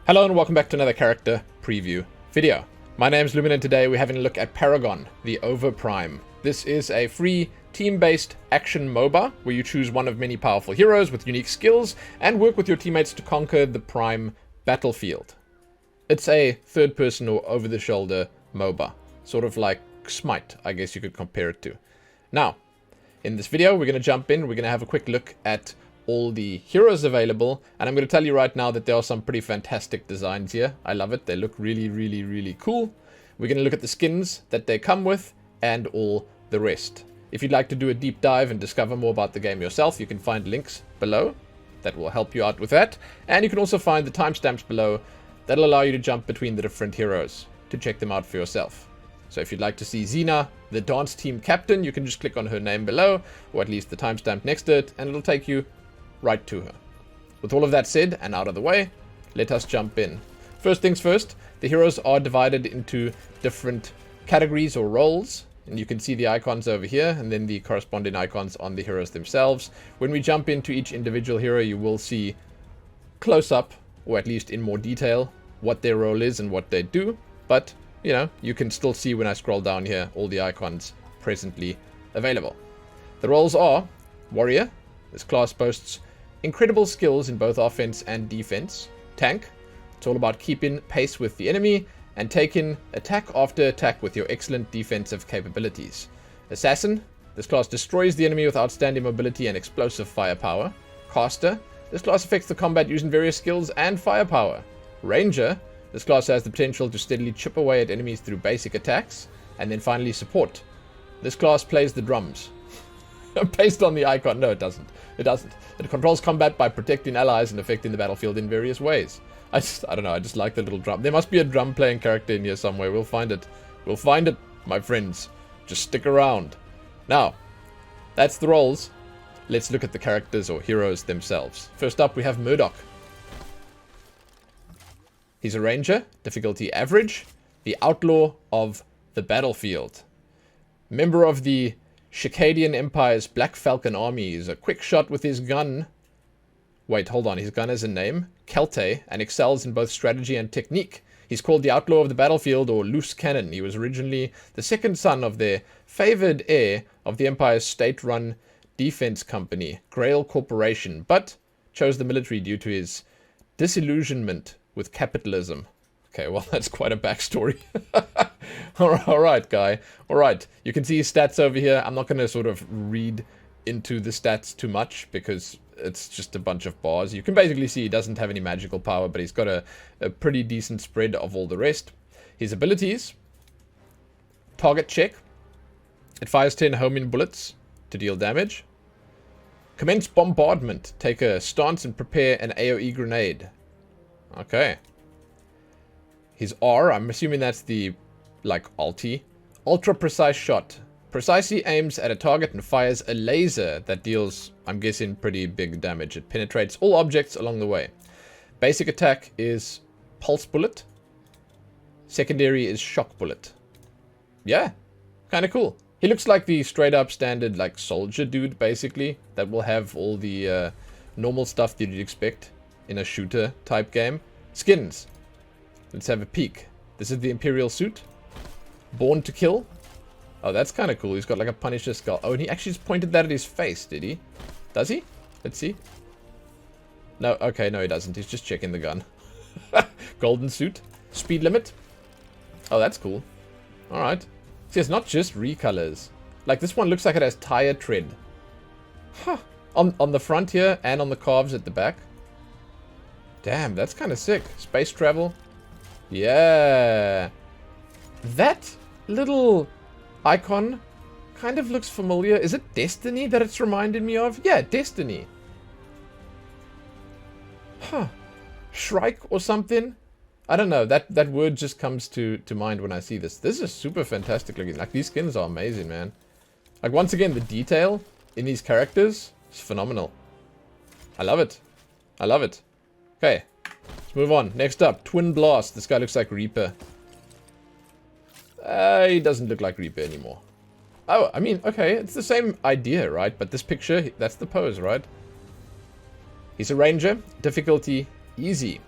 Hello and welcome back to another character preview video. My name is Lumin and today we're having a look at Paragon, the Overprime. This is a free team-based action MOBA where you choose one of many powerful heroes with unique skills and work with your teammates to conquer the Prime battlefield. It's a third-person or over-the-shoulder MOBA, sort of like Smite, I guess you could compare it to. Now, in this video we're going to jump in, we're going to have a quick look at all the heroes available, and I'm going to tell you right now that there are some pretty fantastic designs here. I love it. They look really cool. We're going to look at the skins that they come with and all the rest. If you'd like to do a deep dive and discover more about the game yourself, you can find links below that will help you out with that, and you can also find the timestamps below that'll allow you to jump between the different heroes to check them out for yourself. So if you'd like to see Zena, the dance team captain, you can just click on her name below, or at least the timestamp next to it, and it'll take you right to her. With all of that said and out of the way, let us jump in. First things first, the heroes are divided into different categories or roles, and you can see the icons over here and then the corresponding icons on the heroes themselves. When we jump into each individual hero, you will see close up, or at least in more detail, what their role is and what they do, but you know, you can still see when I scroll down here all the icons presently available. The roles are Warrior. This class boasts incredible skills in both offense and defense. Tank. It's all about keeping pace with the enemy and taking attack after attack with your excellent defensive capabilities. Assassin. This class destroys the enemy with outstanding mobility and explosive firepower. Caster. This class affects the combat using various skills and firepower. Ranger. This class has the potential to steadily chip away at enemies through basic attacks. And then finally, Support. This class plays the drums. Based on the icon. No, it doesn't. It doesn't. It controls combat by protecting allies and affecting the battlefield in various ways. I don't know. I just like the little drum. There must be a drum playing character in here somewhere. We'll find it. We'll find it, my friends. Just stick around. Now, that's the roles. Let's look at the characters or heroes themselves. First up, we have Murdock. He's a ranger, difficulty average, the outlaw of the battlefield. Member of the Shikadian Empire's Black Falcon army. Is a quick shot with his gun. Wait, hold on. His gun has a name. Kelte, and excels in both strategy and technique. He's called the Outlaw of the Battlefield or Loose Cannon. He was originally the second son of the favored heir of the Empire's state-run defense company, Grail Corporation, but chose the military due to his disillusionment with capitalism. Okay, well, that's quite a backstory. Alright, guy. Alright, you can see his stats over here. I'm not going to sort of read into the stats too much because it's just a bunch of bars. You can basically see he doesn't have any magical power, but he's got a pretty decent spread of all the rest. His abilities. Target check. It fires 10 homing bullets to deal damage. Commence bombardment. Take a stance and prepare an AoE grenade. Okay. His R, I'm assuming that's the, like, ulti. Ultra precise shot. Precisely aims at a target and fires a laser that deals, I'm guessing, pretty big damage. It penetrates all objects along the way. Basic attack is pulse bullet. Secondary is shock bullet. Yeah, kind of cool. He looks like the straight up standard, like, soldier dude, basically, that will have all the normal stuff that you'd expect in a shooter type game. Skins. Let's have a peek. This is the Imperial suit. Born to kill. Oh, that's kind of cool. He's got like a Punisher skull. Oh, and he actually just pointed that at his face, did he? Does he? Let's see. No, okay, no he doesn't. He's just checking the gun. Golden suit. Speed limit. Oh, that's cool. Alright. See, it's not just recolors. Like, this one looks like it has tire tread. Huh. On the front here and on the calves at the back. Damn, that's kind of sick. Space travel. Yeah. That little icon kind of looks familiar. Is it Destiny that it's reminded me of? Yeah, Destiny. Huh. Shrike or something? I don't know. That word just comes to mind when I see this. This is super fantastic looking. Like, these skins are amazing, man. Like, once again, the detail in these characters is phenomenal. I love it. I love it. Okay. Let's move on. Next up, Twinblast. This guy looks like Reaper. He doesn't look like Reaper anymore. Oh, I mean, okay, it's the same idea, right? But this picture, that's the pose, right? He's a ranger. Difficulty, easy.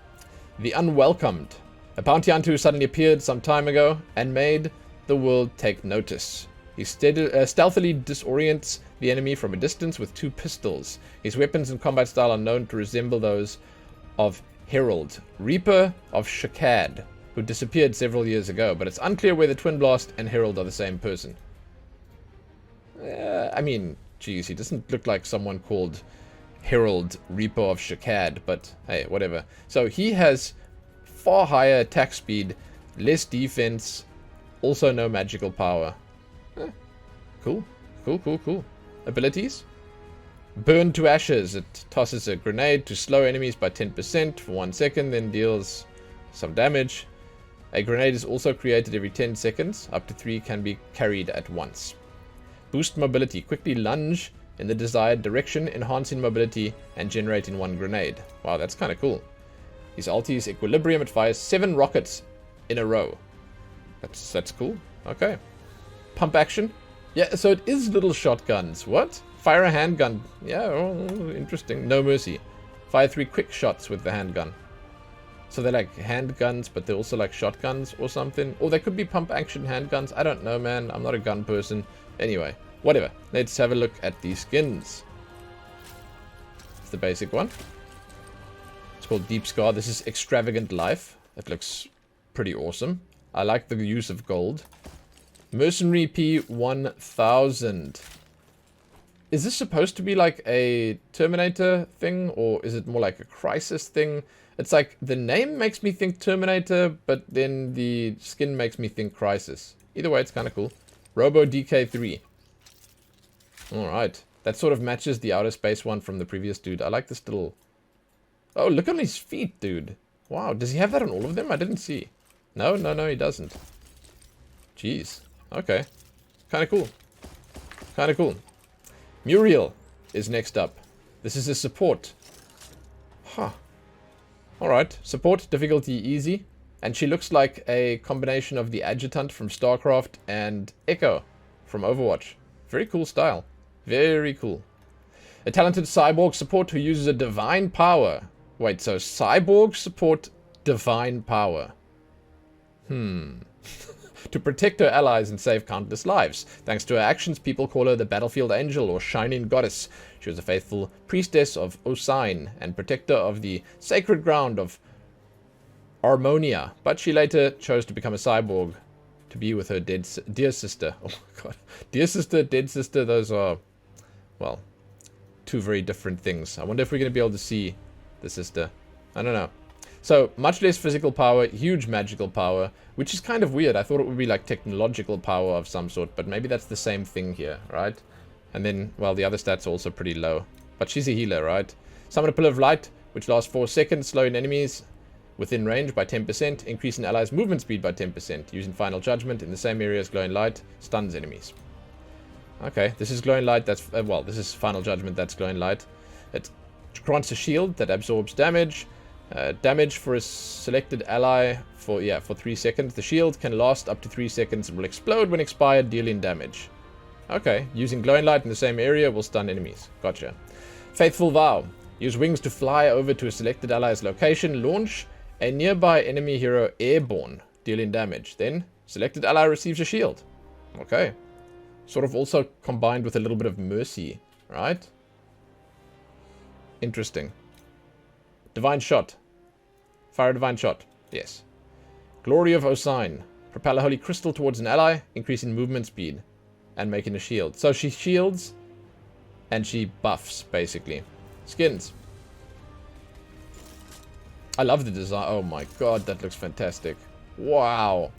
The Unwelcomed. A bounty hunter who suddenly appeared some time ago and made the world take notice. He stealthily disorients the enemy from a distance with 2 pistols. His weapons and combat style are known to resemble those of Herald, Reaper of Shakad, who disappeared several years ago, but it's unclear whether Twinblast and Herald are the same person. I mean, geez, he doesn't look like someone called Herald, Reaper of Shakad, but hey, whatever. So he has far higher attack speed, less defense, also no magical power. Cool. Abilities? Burn to ashes. It tosses a grenade to slow enemies by 10% for 1 second, then deals some damage. A grenade is also created every 10 seconds. Up to 3 can be carried at once. Boost mobility. Quickly lunge in the desired direction, enhancing mobility and generating 1 grenade. Wow, that's kind of cool. His ulti is Equilibrium. It fires 7 rockets in a row. That's cool. Okay. Pump action. Yeah, so it is little shotguns. What? Fire a handgun. Yeah, oh, interesting. No mercy. Fire 3 quick shots with the handgun. So they're like handguns, but they're also like shotguns or something. Or they could be pump action handguns. I don't know, man. I'm not a gun person. Anyway, whatever. Let's have a look at these skins. It's the basic one. It's called Deep Scar. This is Extravagant Life. It looks pretty awesome. I like the use of gold. Mercenary P1000. Is this supposed to be like a Terminator thing, or is it more like a Crisis thing? It's like the name makes me think Terminator, but then the skin makes me think Crisis. Either way, it's kind of cool. Robo DK3. Alright. That sort of matches the outer space one from the previous dude. I like this little... Oh, look on his feet, dude. Wow, does he have that on all of them? I didn't see. No, he doesn't. Jeez. Okay. Kind of cool. Muriel is next up. This is a support. Huh. Alright. Support, difficulty easy. And she looks like a combination of the Adjutant from StarCraft and Echo from Overwatch. Very cool style. Very cool. A talented cyborg support who uses a divine power. Wait, so cyborg support divine power. To protect her allies and save countless lives. Thanks to her actions, people call her the Battlefield Angel or Shining Goddess. She was a faithful priestess of Osine and protector of the sacred ground of Armonia, but she later chose to become a cyborg to be with her dear sister. Oh my god. Dear sister, dead sister, those are, well, 2 very different things. I wonder if we're going to be able to see the sister. I don't know. So, much less physical power, huge magical power, which is kind of weird. I thought it would be like technological power of some sort, but maybe that's the same thing here, right? And then, well, the other stats are also pretty low. But she's a healer, right? Summon a Pillar of Light, which lasts 4 seconds, slowing enemies within range by 10%, increasing allies' movement speed by 10%, using Final Judgment in the same area as Glowing Light, stuns enemies. Okay, this is Glowing Light, that's, well, this is Final Judgment, that's Glowing Light. It grants a shield that absorbs damage. Damage for a selected ally for 3 seconds. The shield can last up to 3 seconds and will explode when expired, dealing damage. Okay, using Glowing Light in the same area will stun enemies. Gotcha. Faithful Vow. Use wings to fly over to a selected ally's location. Launch a nearby enemy hero airborne, dealing damage. Then, selected ally receives a shield. Okay. Sort of also combined with a little bit of mercy, right? Interesting. Divine Shot. Fire a Divine Shot. Yes. Glory of Osine. Propel a Holy Crystal towards an ally, increasing movement speed and making a shield. So she shields and she buffs, basically. Skins. I love the design. Oh my god, that looks fantastic. Wow.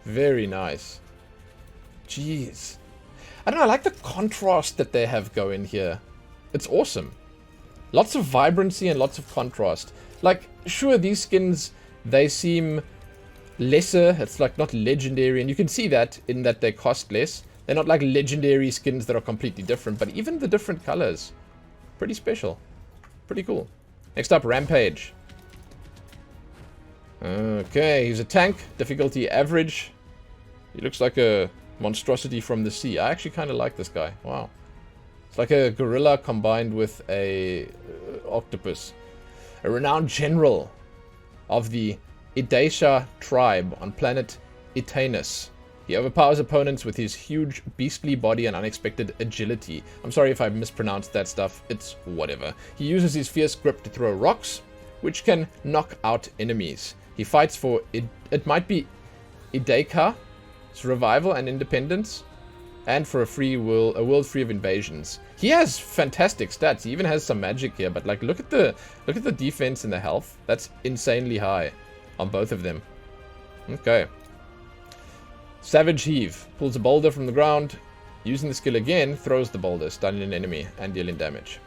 Very nice. Jeez. I don't know, I like the contrast that they have going here. It's awesome. Lots of vibrancy and lots of contrast. Like, sure, these skins, they seem lesser. It's like not legendary, and you can see that in that they cost less. They're not like legendary skins that are completely different, but even the different colors, pretty special. Pretty cool. Next up, Rampage. Okay, he's a tank. Difficulty average. He looks like a monstrosity from the sea. I actually kind of like this guy. Wow. It's like a gorilla combined with a octopus. A renowned general of the Idesha tribe on planet Itanus. He overpowers opponents with his huge beastly body and unexpected agility. I'm sorry if I mispronounced that stuff. It's whatever. He uses his fierce grip to throw rocks, which can knock out enemies. He fights for it might be Ideka's revival and independence, and for a world free of invasions. He has fantastic stats. He even has some magic here, but like look at the defense and the health. That's insanely high on both of them. Okay. Savage Heave. Pulls a boulder from the ground. Using the skill again, throws the boulder, stunning an enemy and dealing damage.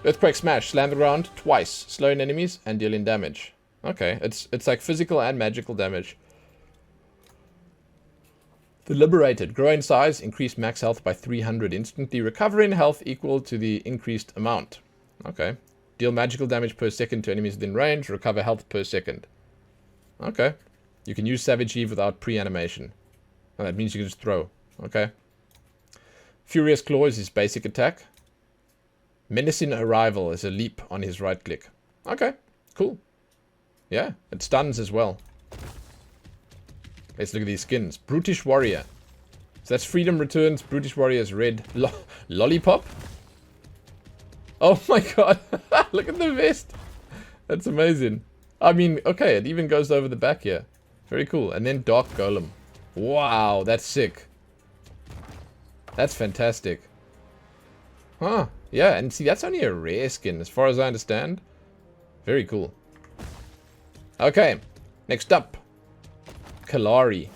Earthquake Smash. Slam the ground twice, slowing enemies and dealing damage. Okay, it's like physical and magical damage. The Liberated. Grow in size, increase max health by 300. Instantly recovering health equal to the increased amount. Okay. Deal magical damage per second to enemies within range. Recover health per second. Okay. You can use Savage Heave without pre-animation. Oh, that means you can just throw. Okay. Furious Claw is his basic attack. Menacing Arrival is a leap on his right click. Okay. Cool. Yeah. It stuns as well. Let's look at these skins. Brutish Warrior. So that's Freedom Returns. Brutish Warrior's red lollipop. Oh my god. Look at the vest. That's amazing. I mean, okay, it even goes over the back here. Very cool. And then Dark Golem. Wow, that's sick. That's fantastic. Huh. Yeah, and see, that's only a rare skin as far as I understand. Very cool. Okay. Next up. Kallari.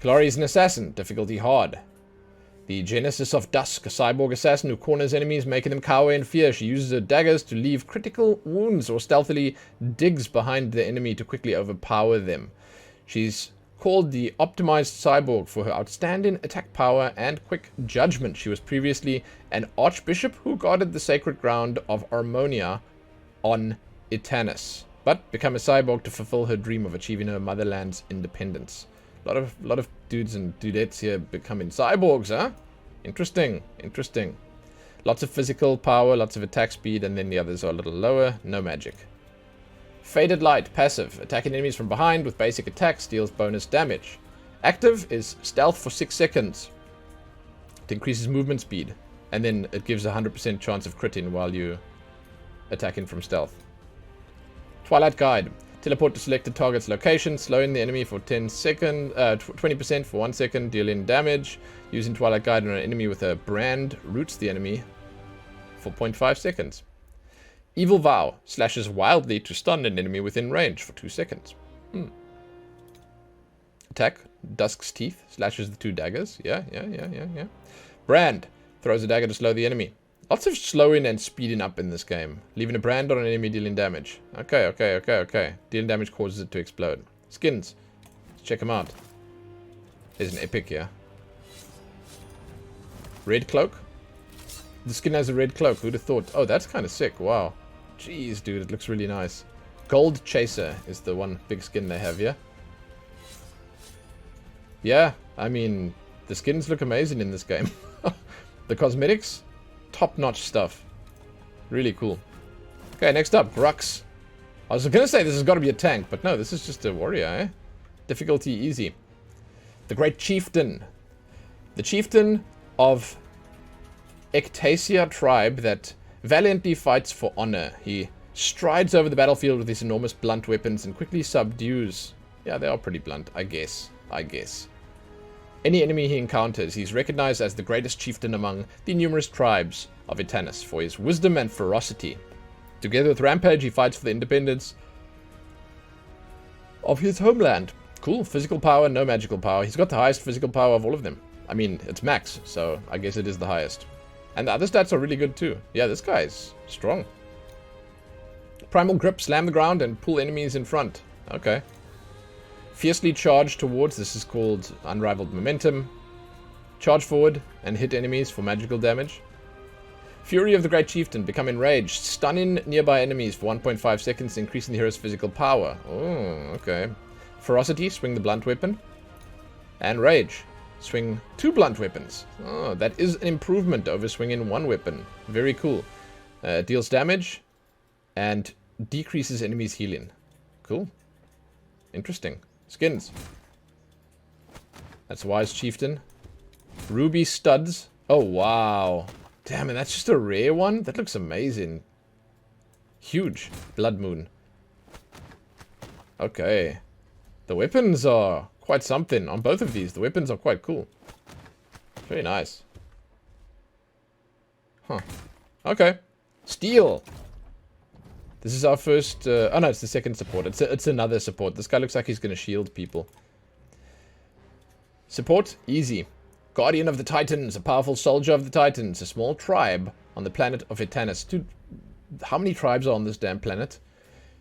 Kallari is an assassin, difficulty hard. The Genesis of Dusk, a cyborg assassin who corners enemies, making them cower in fear. She uses her daggers to leave critical wounds or stealthily digs behind the enemy to quickly overpower them. She's called the Optimized Cyborg for her outstanding attack power and quick judgment. She was previously an archbishop who guarded the sacred ground of Armonia on Itanus, but become a cyborg to fulfill her dream of achieving her motherland's independence. A lot of dudes and dudettes here becoming cyborgs, huh? Interesting, interesting. Lots of physical power, lots of attack speed, and then the others are a little lower. No magic. Faded Light, passive. Attacking enemies from behind with basic attacks, deals bonus damage. Active is stealth for 6 seconds. It increases movement speed, and then it gives a 100% chance of critting while you attacking from stealth. Twilight Guide. Teleport to selected target's location, slowing the enemy for 20% for 1 second, dealing damage. Using Twilight Guide on an enemy with a brand roots the enemy for 0.5 seconds. Evil Vow. Slashes wildly to stun an enemy within range for 2 seconds. Attack. Dusk's Teeth. Slashes the 2 daggers. Yeah. Brand. Throws a dagger to slow the enemy. Lots of slowing and speeding up in this game. Leaving a brand on an enemy dealing damage. Okay. Dealing damage causes it to explode. Skins. Let's check them out. There's an epic here. Red Cloak. The skin has a red cloak. Who'd have thought? Oh, that's kind of sick. Wow. Jeez, dude. It looks really nice. Gold Chaser is the one big skin they have here. Yeah, I mean, the skins look amazing in this game. The cosmetics... top-notch stuff. Really cool. Okay, next up, Grux. I was going to say this has got to be a tank, but no, this is just a warrior, eh? Difficulty easy. The Great Chieftain. The Chieftain of Ectasia tribe that valiantly fights for honor. He strides over the battlefield with his enormous blunt weapons and quickly subdues... yeah, they are pretty blunt, I guess. Any enemy he encounters, he's recognized as the greatest chieftain among the numerous tribes of Itanus for his wisdom and ferocity. Together with Rampage, he fights for the independence of his homeland. Cool. Physical power, no magical power. He's got the highest physical power of all of them. I mean, it's max, so I guess it is the highest. And the other stats are really good too. Yeah, this guy's strong. Primal Grip, slam the ground and pull enemies in front. Okay. Fiercely charge towards, this is called Unrivaled Momentum. Charge forward and hit enemies for magical damage. Fury of the Great Chieftain, become enraged, stunning nearby enemies for 1.5 seconds, increasing the hero's physical power. Oh, okay. Ferocity, swing the blunt weapon. And Rage. Swing 2 blunt weapons. Oh, that is an improvement over swinging 1 weapon. Very cool. Deals damage and decreases enemies' healing. Cool. Interesting. Skins. That's Wise Chieftain. Ruby Studs. Oh, wow. Damn it, that's just a rare one? That looks amazing. Huge. Blood Moon. Okay. The weapons are quite something on both of these. The weapons are quite cool. Very nice. Huh. Okay. Steel. This is our first... oh no, it's the second support. It's another support. This guy looks like he's going to shield people. Support, easy. Guardian of the Titans, a powerful soldier of the Titans, a small tribe on the planet of Etanus. Dude, how many tribes are on this damn planet?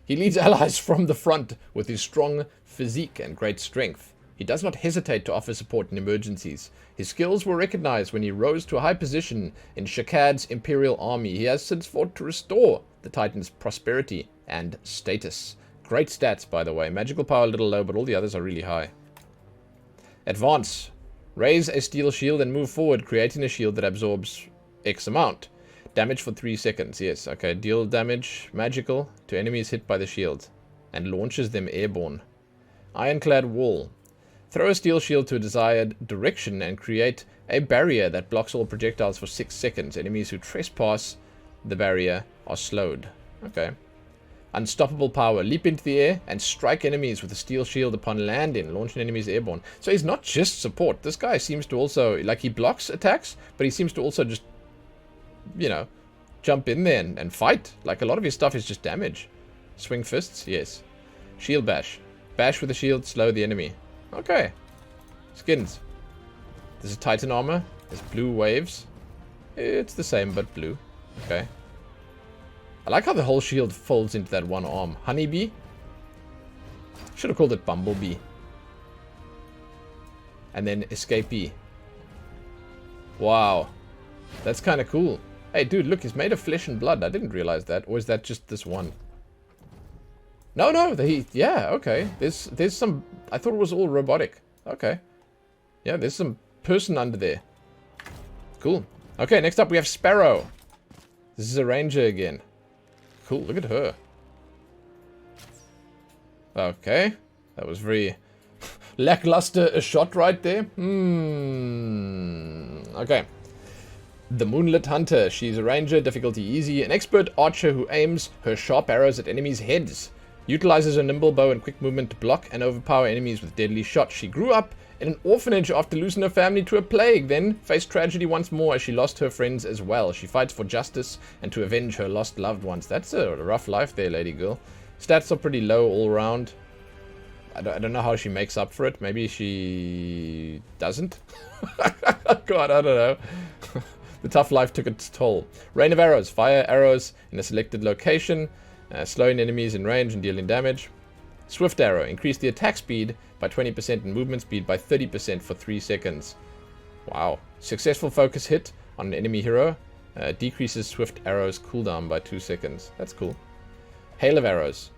He leads allies from the front with his strong physique and great strength. He does not hesitate to offer support in emergencies. His skills were recognized when he rose to a high position in Shakad's Imperial Army. He has since fought to restore the Titans' prosperity and status. Great stats, by the way. Magical power a little low, but all the others are really high. Advance. Raise a steel shield and move forward, creating a shield that absorbs X amount. Damage for 3 seconds. Yes, okay. Deal damage, magical, to enemies hit by the shield. And launches them airborne. Ironclad Wall. Throw a steel shield to a desired direction and create a barrier that blocks all projectiles for 6 seconds. Enemies who trespass the barrier are slowed. Okay. Unstoppable power. Leap into the air and strike enemies with a steel shield upon landing, launching enemies airborne. So he's not just support. This guy seems to also, like, he blocks attacks, but he seems to also just, you know, jump in there and fight. Like, a lot of his stuff is just damage. Swing fists, yes. Shield bash. Bash with a shield, slow the enemy. Okay. Skins. This is Titan armor. There's blue waves. It's the same, but blue. Okay. I like how the whole shield folds into that one arm. Honeybee. Should have called it Bumblebee. And then Escapee. Wow. That's kind of cool. Hey, dude, look, it's made of flesh and blood. I didn't realize that. Or is that just this one? No, yeah, okay. There's some... I thought it was all robotic. Okay. Yeah, there's some person under there. Cool. Okay, next up we have Sparow. This is a ranger again. Cool, look at her. Okay. That was very lackluster a shot right there. Okay. The Moonlit Hunter. She's a ranger, difficulty easy. An expert archer who aims her sharp arrows at enemies' heads. Utilizes her nimble bow and quick movement to block and overpower enemies with deadly shots. She grew up in an orphanage after losing her family to a plague, then faced tragedy once more as she lost her friends as well. She fights for justice and to avenge her lost loved ones. That's a rough life there, lady girl. Stats are pretty low all around. I don't know how she makes up for it. Maybe she doesn't? God, I don't know. The tough life took its toll. Rain of arrows. Fire arrows in a selected location. Slowing enemies in range and dealing damage. Swift arrow. Increase the attack speed by 20% and movement speed by 30% for 3 seconds. Wow. Successful focus hit on an enemy hero. Decreases swift arrows cooldown by 2 seconds. That's cool. Hail of arrows.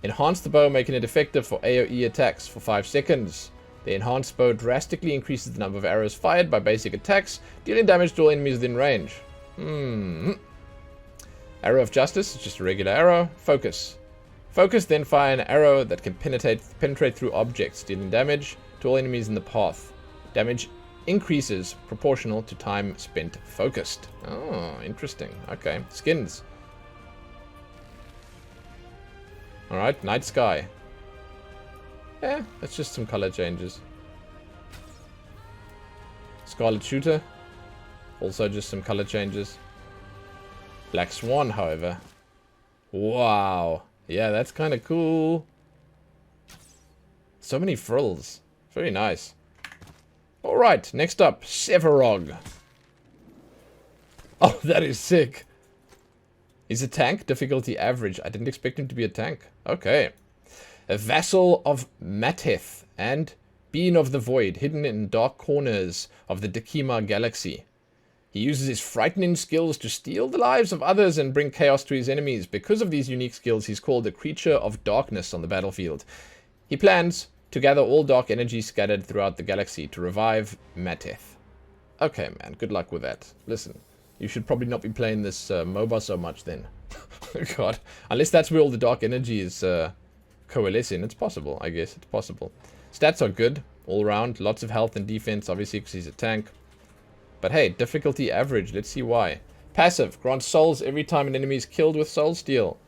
Enhance the bow, making it effective for AoE attacks for 5 seconds. The enhanced bow drastically increases the number of arrows fired by basic attacks, dealing damage to all enemies within range. Arrow of Justice is just a regular arrow. Focus. Focus, then fire an arrow that can penetrate through objects, dealing damage to all enemies in the path. Damage increases proportional to time spent focused. Oh, interesting. Okay. Skins. Alright, Night Sky. Yeah, that's just some color changes. Scarlet Shooter. Also just some color changes. Black Swan, however. Wow. Yeah, that's kind of cool. So many frills. Very nice. Alright, next up, Sevarog. Oh, that is sick. He's a tank, difficulty average. I didn't expect him to be a tank. Okay. A vassal of Mateth and Being of the Void, hidden in dark corners of the Dekima galaxy. He uses his frightening skills to steal the lives of others and bring chaos to his enemies. Because of these unique skills, he's called a creature of darkness on the battlefield. He plans To gather all dark energy scattered throughout the galaxy to revive Mateth. Okay, man. Good luck with that. Listen, you should probably not be playing this MOBA so much then. God. Unless that's where all the dark energy is coalescing. It's possible, I guess. It's possible. Stats are good all around. Lots of health and defense, obviously, because he's a tank. But hey, difficulty average. Let's see why. Passive. Grants souls every time an enemy is killed with soul steal.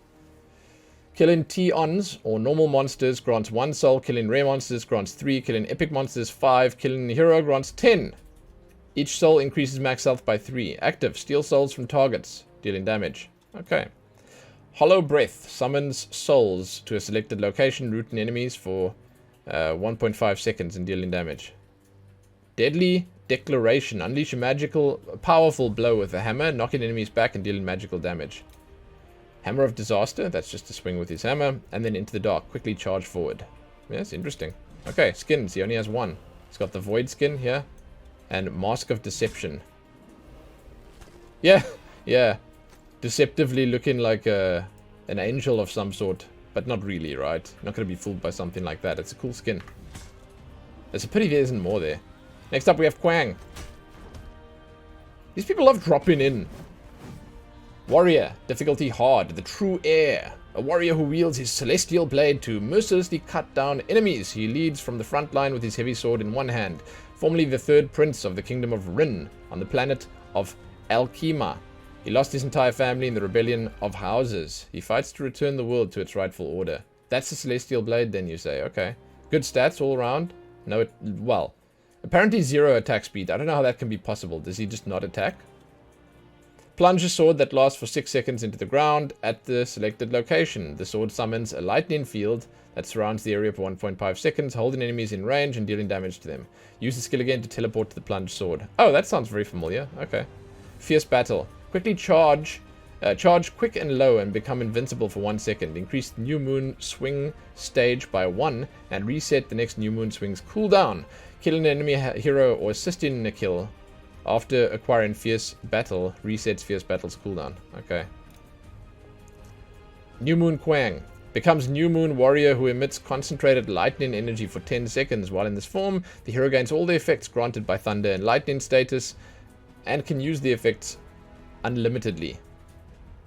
Killing T-ons, or normal monsters, grants 1 soul. Killing rare monsters grants 3. Killing epic monsters 5. Killing a hero grants 10. Each soul increases max health by 3. Active. Steal souls from targets, dealing damage. Okay. Hollow Breath. Summons souls to a selected location, rooting enemies for 1.5 seconds and dealing damage. Deadly Declaration. Unleash a powerful blow with a hammer, knocking enemies back and dealing magical damage. Hammer of Disaster. That's just to swing with his hammer. And then Into the Dark. Quickly charge forward. Yes, interesting. Okay, skins. He only has 1. He's got the Void skin here. And Mask of Deception. Yeah, yeah. Deceptively looking like an angel of some sort. But not really, right? You're not going to be fooled by something like that. It's a cool skin. It's a pity there isn't more there. Next up we have Kwang. These people love dropping in. Warrior. Difficulty hard. The True Heir. A warrior who wields his celestial blade to mercilessly cut down enemies. He leads from the front line with his heavy sword in one hand. Formerly the 3rd prince of the kingdom of Rin on the planet of Alkema. He lost his entire family in the rebellion of houses. He fights to return the world to its rightful order. That's the celestial blade then, you say. Okay. Good stats all around. No, well, apparently 0 attack speed. I don't know how that can be possible. Does he just not attack? Plunge a sword that lasts for 6 seconds into the ground at the selected location. The sword summons a lightning field that surrounds the area for 1.5 seconds, holding enemies in range and dealing damage to them. Use the skill again to teleport to the plunged sword. Oh, that sounds very familiar. Okay. Fierce Battle. Quickly charge quick and low and become invincible for 1 second. Increase the New Moon swing stage by 1 and reset the next New Moon swing's cooldown. Kill an enemy hero or assist in a kill. After acquiring Fierce Battle, resets Fierce Battle's cooldown. Okay. New Moon Kwang. Becomes New Moon Warrior who emits concentrated lightning energy for 10 seconds. While in this form, the hero gains all the effects granted by Thunder and Lightning status and can use the effects unlimitedly.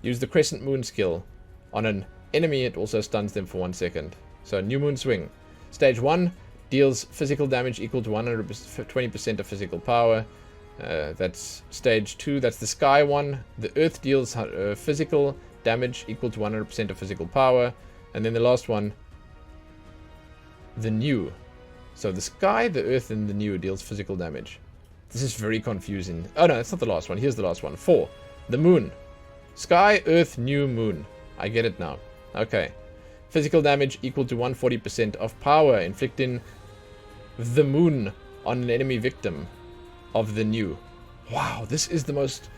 Use the Crescent Moon skill. On an enemy, it also stuns them for 1 second. So, New Moon Swing. Stage 1 deals physical damage equal to 120% of physical power. That's stage 2. That's the Sky one. The Earth deals physical damage equal to 100% of physical power. And then the last one, the New. So the Sky, the Earth, and the New deals physical damage. This is very confusing. Oh no, that's not the last one. Here's the last one. 4. The Moon. Sky, Earth, New, Moon. I get it now. Okay. Physical damage equal to 140% of power, inflicting the Moon on an enemy victim of the New. Wow, this is the most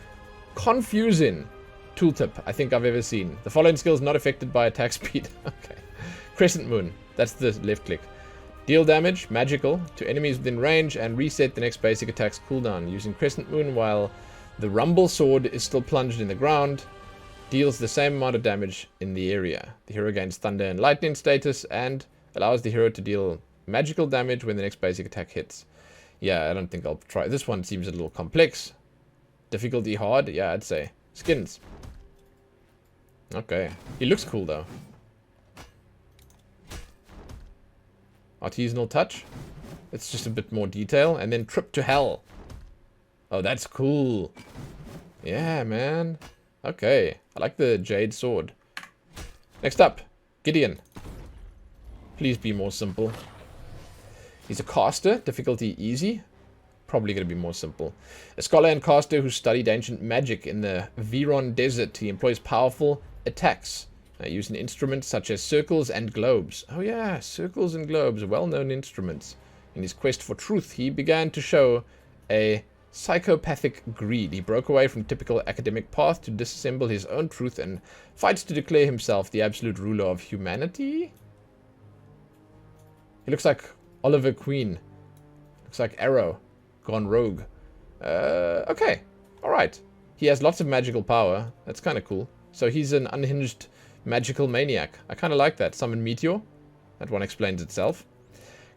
confusing tooltip I think I've ever seen. The following skill is not affected by attack speed. Okay. Crescent Moon. That's the left click. Deal damage, magical, to enemies within range and reset the next basic attack's cooldown. Using Crescent Moon while the Rumble Sword is still plunged in the ground. Deals the same amount of damage in the area. The hero gains Thunder and Lightning status and allows the hero to deal magical damage when the next basic attack hits. Yeah, I don't think I'll try. This one seems a little complex. Difficulty hard? Yeah, I'd say. Skins. Okay. He looks cool though. Artisanal Touch. It's just a bit more detail. And then Trip to Hell. Oh, that's cool. Yeah, man. Okay. I like the Jade Sword. Next up. Gideon. Please be more simple. He's a caster. Difficulty easy. Probably going to be more simple. A scholar and caster who studied ancient magic in the Viron Desert. He employs powerful attacks. Using instruments such as circles and globes. Oh yeah, circles and globes, well-known instruments. In his quest for truth, he began to show a psychopathic greed. He broke away from typical academic path to disassemble his own truth and fights to declare himself the absolute ruler of humanity. He looks like Oliver Queen. Looks like Arrow gone rogue. Okay, alright. He has lots of magical power. That's kind of cool. So he's an unhinged magical maniac. I kind of like that. Summon Meteor. That one explains itself.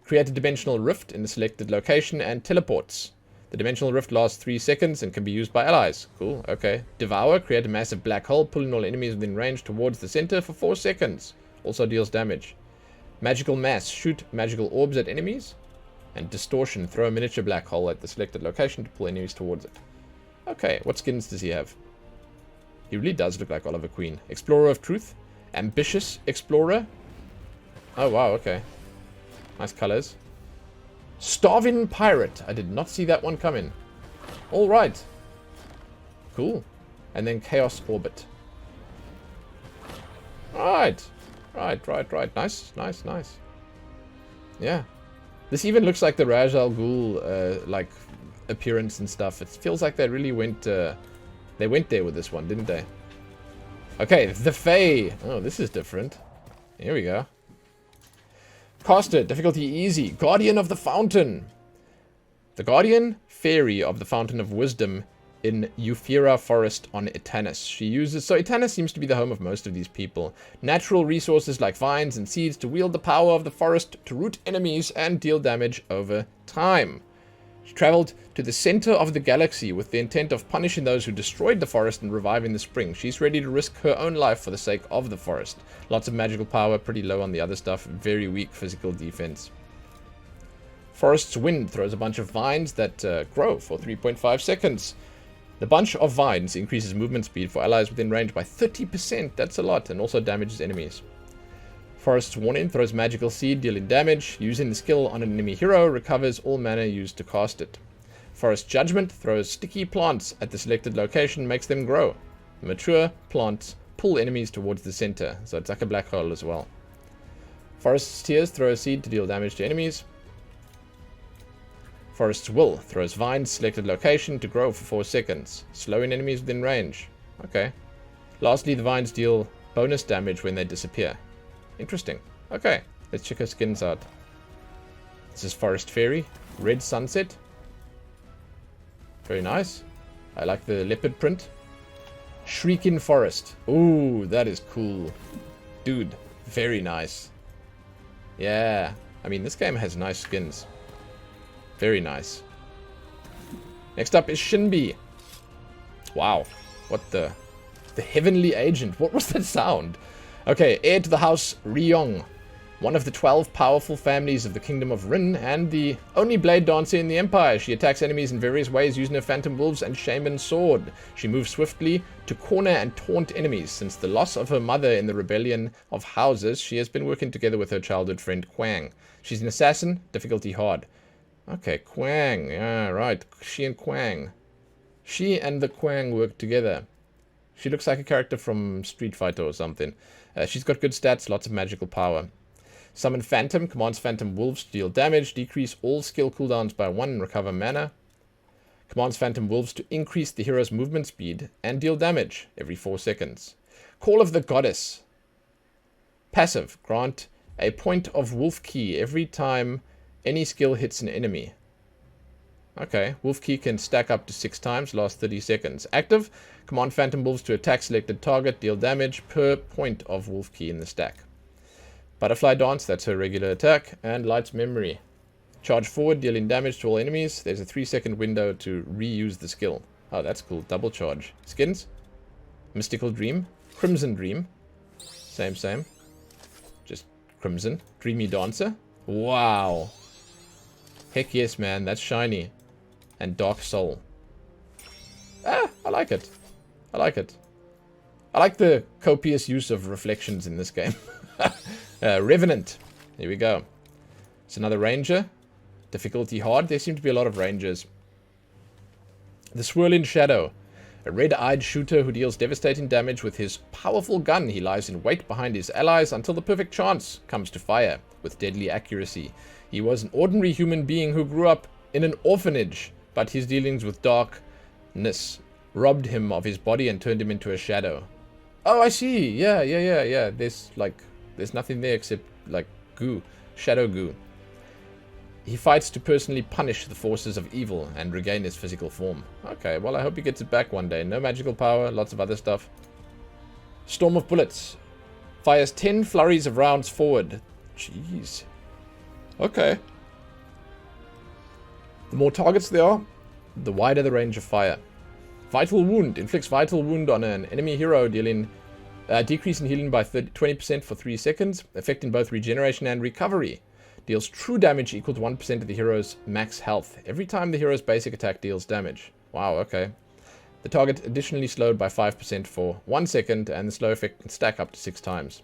Create a dimensional rift in the selected location and teleports. The dimensional rift lasts 3 seconds and can be used by allies. Cool, okay. Devour, create a massive black hole, pulling all enemies within range towards the center for 4 seconds. Also deals damage. Magical mass, shoot magical orbs at enemies. And distortion, throw a miniature black hole at the selected location to pull enemies towards it. Okay, what skins does he have? He really does look like Oliver Queen. Explorer of Truth. Ambitious Explorer. Oh, wow, okay. Nice colors. Starving Pirate. I did not see that one coming. Alright. Cool. And then Chaos Orbit. Right. Right. Nice. Yeah. This even looks like the Raj Al Ghul, like, appearance and stuff. It feels like they really went, they went there with this one, didn't they? Okay, the Fae. Oh, this is different. Here we go. Caster, difficulty easy. Guardian of the Fountain. The Guardian Fairy of the Fountain of Wisdom in Euphira Forest on Etanus. She uses... So Etanus seems to be the home of most of these people. Natural resources like vines and seeds to wield the power of the forest to root enemies and deal damage over time. She traveled to the center of the galaxy with the intent of punishing those who destroyed the forest and reviving the spring. She's ready to risk her own life for the sake of the forest. Lots of magical power, pretty low on the other stuff, very weak physical defense. Forest's Wind throws a bunch of vines that grow for 3.5 seconds. The bunch of vines increases movement speed for allies within range by 30%. That's a lot, and also damages enemies. Forest's Warning throws magical seed, dealing damage. Using the skill on an enemy hero, recovers all mana used to cast it. Forest Judgment throws sticky plants at the selected location, makes them grow. Mature plants pull enemies towards the center, so it's like a black hole as well. Forest's Tears throw a seed to deal damage to enemies. Forest's Will throws vines selected location to grow for 4 seconds, slowing enemies within range. Okay. Lastly, the vines deal bonus damage when they disappear. Interesting. Okay, let's check her skins out. This is Forest Fairy. Red Sunset. Very nice. I like the leopard print. Shrieking Forest. Ooh, that is cool. Dude, very nice. Yeah. I mean, this game has nice skins. Very nice. Next up is Shinbi. Wow. What the... The Heavenly Agent. What was that sound? Okay, heir to the House Ryong. One of the 12 powerful families of the Kingdom of Rin and the only blade dancer in the Empire. She attacks enemies in various ways using her Phantom Wolves and Shaman Sword. She moves swiftly to corner and taunt enemies. Since the loss of her mother in the Rebellion of Houses, she has been working together with her childhood friend Kwang. She's an assassin, difficulty hard. Okay, Kwang. Yeah, right. She and Kwang. She and the Kwang work together. She looks like a character from Street Fighter or something. She's got good stats, lots of magical power. Summon Phantom, commands Phantom Wolves to deal damage, decrease all skill cooldowns by 1 and recover mana. Commands Phantom Wolves to increase the hero's movement speed and deal damage every 4 seconds. Call of the Goddess. Passive, grant a point of Wolf Key every time any skill hits an enemy. Okay, Wolf Key can stack up to 6 times, last 30 seconds. Active, command Phantom Wolves to attack selected target, deal damage per point of Wolf Key in the stack. Butterfly Dance, that's her regular attack. And Light's Memory. Charge forward, dealing damage to all enemies. There's a 3-second window to reuse the skill. Oh, that's cool. Double charge. Skins. Mystical Dream. Crimson Dream. Same. Just Crimson. Dreamy Dancer. Wow. Heck yes, man. That's shiny. And Dark Soul. Ah, I like it. I like the copious use of reflections in this game. Revenant. Here we go. It's another ranger. Difficulty hard. There seem to be a lot of rangers. The Swirling Shadow. A red-eyed shooter who deals devastating damage with his powerful gun. He lies in wait behind his allies until the perfect chance comes to fire with deadly accuracy. He was an ordinary human being who grew up in an orphanage, but his dealings with darkness robbed him of his body and turned him into a shadow. Oh, I see. Yeah. There's nothing there except, like, goo. Shadow goo. He fights to personally punish the forces of evil and regain his physical form. Okay, well, I hope he gets it back one day. No magical power, lots of other stuff. Storm of Bullets. Fires 10 flurries of rounds forward. Jeez. Okay. The more targets there are, the wider the range of fire. Vital Wound. Inflicts Vital Wound on an enemy hero, dealing decrease in healing by 20% for 3 seconds, affecting both regeneration and recovery. Deals true damage equal to 1% of the hero's max health every time the hero's basic attack deals damage. Wow, okay. The target additionally slowed by 5% for 1 second, and the slow effect can stack up to 6 times.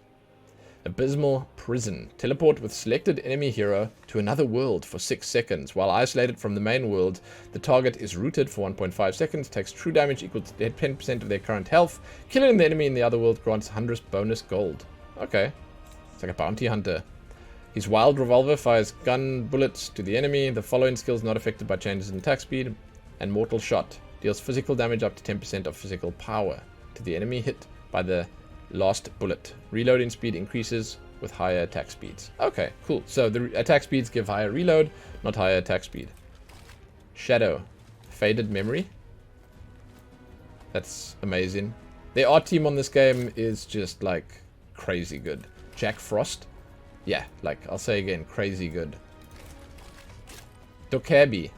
Abysmal Prison. Teleport with selected enemy hero to another world for 6 seconds. While isolated from the main world, the target is rooted for 1.5 seconds, takes true damage equal to 10% of their current health. Killing the enemy in the other world grants 100 bonus gold. Okay. It's like a bounty hunter. His Wild Revolver fires gun bullets to the enemy. The following skill is not affected by changes in attack speed. And Mortal Shot. Deals physical damage up to 10% of physical power to the enemy hit by the last bullet. Reloading speed increases with higher attack speeds. Okay, cool. So the attack speeds give higher reload, not higher attack speed. Shadow. Faded Memory. That's amazing. The art team on this game is just like crazy good. Jack Frost. Yeah, like I'll say again, crazy good. Dokkaebi.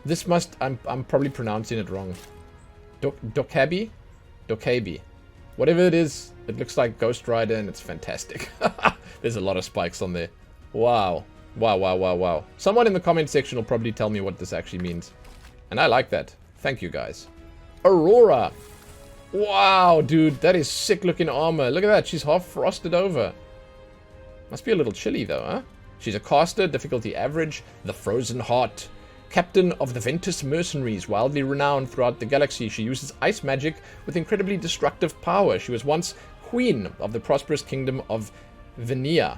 This must, I'm probably pronouncing it wrong. Dokkaebi? Dokkaebi. Whatever it is, it looks like Ghost Rider and it's fantastic. There's a lot of spikes on there. Wow. Wow, wow, wow, wow. Someone in the comment section will probably tell me what this actually means. And I like that. Thank you, guys. Aurora. Wow, dude. That is sick looking armor. Look at that. She's half frosted over. Must be a little chilly though, huh? She's a caster, difficulty average, the Frozen Heart. Captain of the Ventus Mercenaries, wildly renowned throughout the galaxy. She uses ice magic with incredibly destructive power. She was once queen of the prosperous kingdom of Venia,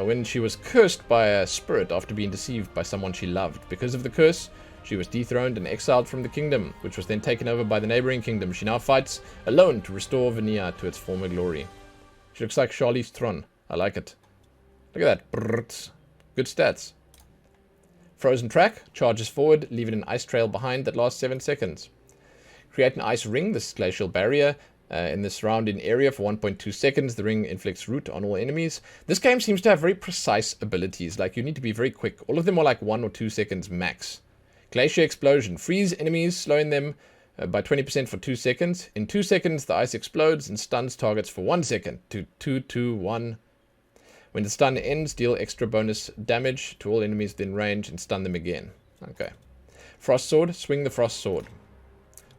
when she was cursed by a spirit after being deceived by someone she loved. Because of the curse, she was dethroned and exiled from the kingdom, which was then taken over by the neighboring kingdom. She now fights alone to restore Venia to its former glory. She looks like Charlize Theron. I like it. Look at that. Brrrt. Good stats. Frozen Track. Charges forward, leaving an ice trail behind that lasts 7 seconds. Create an ice ring. This glacial barrier in the surrounding area for 1.2 seconds. The ring inflicts root on all enemies. This game seems to have very precise abilities. Like, you need to be very quick. All of them are like 1 or 2 seconds max. Glacier Explosion. Freeze enemies, slowing them by 20% for 2 seconds. In 2 seconds, the ice explodes and stuns targets for 1 second. 2, 2, 2, 1. When the stun ends, deal extra bonus damage to all enemies within range and stun them again. Okay. Frost Sword. Swing the Frost Sword.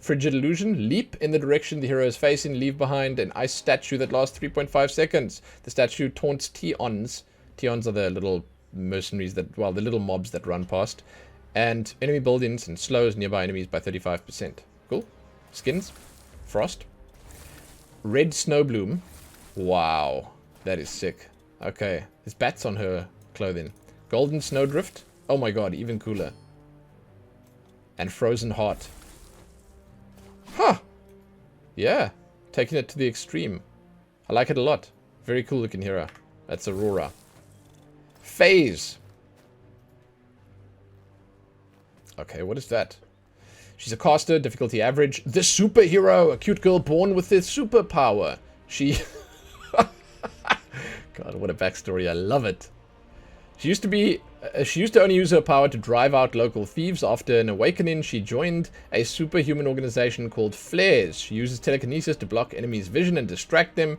Frigid Illusion. Leap in the direction the hero is facing. Leave behind an ice statue that lasts 3.5 seconds. The statue taunts Teons. Teons are the little mercenaries that, well, the little mobs that run past. And enemy buildings and slows nearby enemies by 35%. Cool. Skins. Frost. Red Snowbloom. Wow. That is sick. Okay. There's bats on her clothing. Golden Snowdrift. Oh my god, even cooler. And Frozen Heart. Huh. Yeah. Taking it to the extreme. I like it a lot. Very cool looking hero. That's Aurora. Phase. Okay, what is that? She's a caster, difficulty average. The superhero! A cute girl born with this superpower. She... God, what a backstory. I love it. She used to only use her power to drive out local thieves. After an awakening, she joined a superhuman organization called Flares. She uses telekinesis to block enemies' vision and distract them.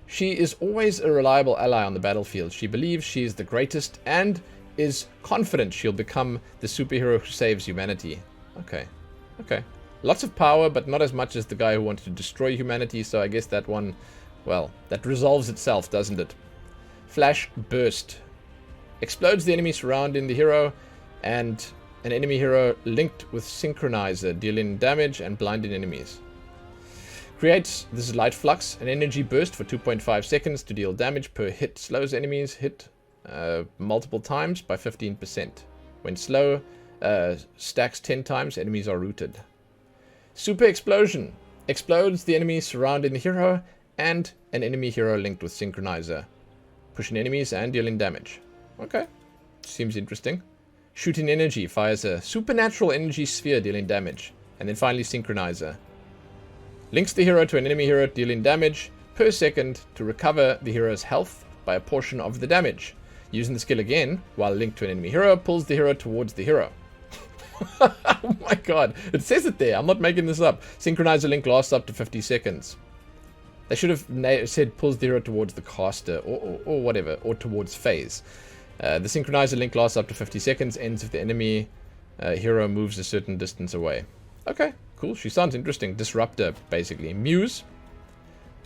She is always a reliable ally on the battlefield. She believes she is the greatest and is confident she'll become the superhero who saves humanity. Okay. Okay. Lots of power, but not as much as the guy who wanted to destroy humanity, so I guess that one, well, that resolves itself, doesn't it? Flash Burst. Explodes the enemy surrounding the hero and an enemy hero linked with Synchronizer, dealing damage and blinding enemies. Creates, this is Light Flux, an energy burst for 2.5 seconds to deal damage per hit. Slows enemies hit multiple times by 15%. When slow, stacks 10 times, enemies are rooted. Super Explosion. Explodes the enemy surrounding the hero and an enemy hero linked with Synchronizer. Pushing enemies and dealing damage. Okay. Seems interesting. Shooting Energy. Fires a supernatural energy sphere dealing damage. And then finally Synchronizer. Links the hero to an enemy hero dealing damage per second to recover the hero's health by a portion of the damage. Using the skill again, while linked to an enemy hero, pulls the hero towards the hero. Oh my god. It says it there. I'm not making this up. Synchronizer link lasts up to 50 seconds. They should have said pulls the hero towards the caster or whatever, or towards phase. The synchronizer link lasts up to 50 seconds, ends if the enemy hero moves a certain distance away. Okay, cool. She sounds interesting. Disruptor, basically. Muse.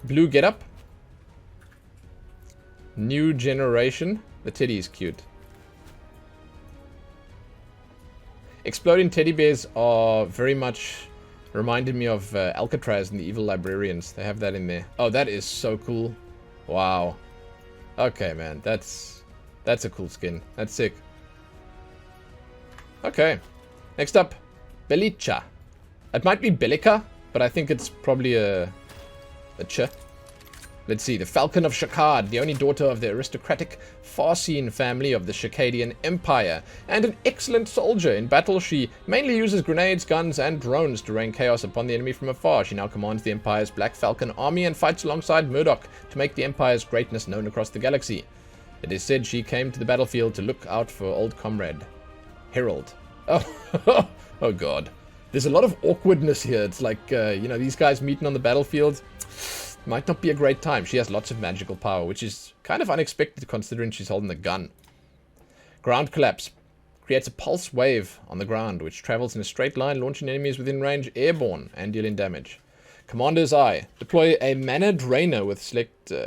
Blue getup. New generation. The teddy is cute. Exploding teddy bears are very much reminded me of Alcatraz and the Evil Librarians. They have that in there. Oh, that is so cool. Wow. Okay, man. That's a cool skin. That's sick. Okay. Next up, Belica. It might be Belica, but I think it's probably a ch. Let's see. The Falcon of Shakad, the only daughter of the aristocratic Farsean family of the Shakadian Empire, and an excellent soldier. In battle, she mainly uses grenades, guns, and drones to rain chaos upon the enemy from afar. She now commands the Empire's Black Falcon army and fights alongside Murdock to make the Empire's greatness known across the galaxy. It is said she came to the battlefield to look out for old comrade Herald. Oh, oh god. There's a lot of awkwardness here. It's like, you know, these guys meeting on the battlefield. Might not be a great time. She has lots of magical power, which is kind of unexpected considering she's holding the gun. Ground collapse. Creates a pulse wave on the ground, which travels in a straight line, launching enemies within range airborne and dealing damage. Commander's Eye. Deploy a mana drainer with